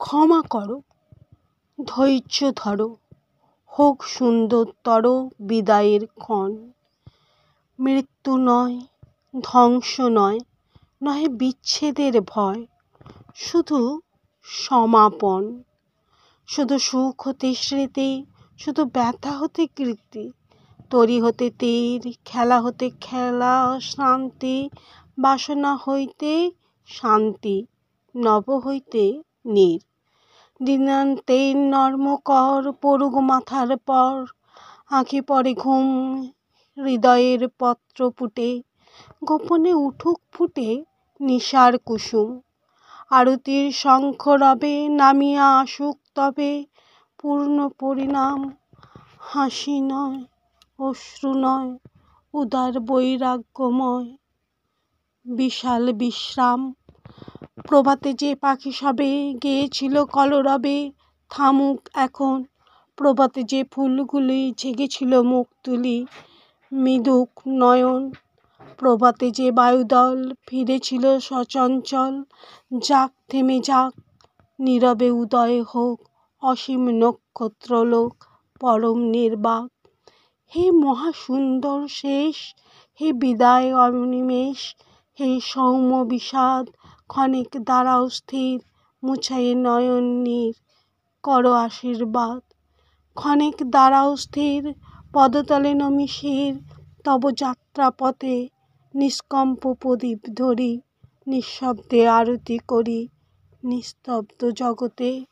ক্ষমা করো, ধৈর্য ধরো, হোক সুন্দরতর বিদায়ের ক্ষণ। মৃত্যু নয়, ধ্বংস নয়, নহে বিচ্ছেদের ভয়, শুধু সমাপন। শুধু সুখ হতে স্মৃতি, শুধু ব্যথা হতে কীর্তি, তরি হতে তীর, খেলা হতে খেলা, শান্তি বাসনা হইতে শান্তি, নব হইতে নীর। দিনান্তে নর্মকর পড়ুক মাথার পর, আঁখি পড়ে ঘুম হৃদয়ের পত্র পুটে, গোপনে উঠুক ফুটে নিশার কুসুম। আরতির শঙ্খ রবে নামিয়া আসুক তবে, পূর্ণ পরিণাম। হাসি নয়, অশ্রু নয়, উদার বৈরাগ্যময় বিশাল বিশ্রাম। প্রভাতে যে পাখি সবে গেয়েছিল কলরবে, থামুক এখন। প্রভাতে যে ফুলগুলি জেগেছিল মুখ তুলি, মৃদুক নয়ন। প্রভাতে যে বায়ুদল ফিরেছিল সচঞ্চল, যাক থেমে যাক, নীরবে উদয় হোক অসীম নক্ষত্রলোক পরম নির্বাক। হে মহাসুন্দর শেষ, হে বিদায় অনিমেষ, হে সৌম্য বিষাদ, ক্ষণিক দাঁড়াও স্থির, মুছায়ে নয়ন নীর, করো আশীর্বাদ। ক্ষণিক দাঁড়াও স্থির, পদতলে নমি শির, তব যাত্রাপথে নিষ্কম্প প্রদীপ ধরি, নিঃশব্দে আরতি করি নিস্তব্ধ জগতে।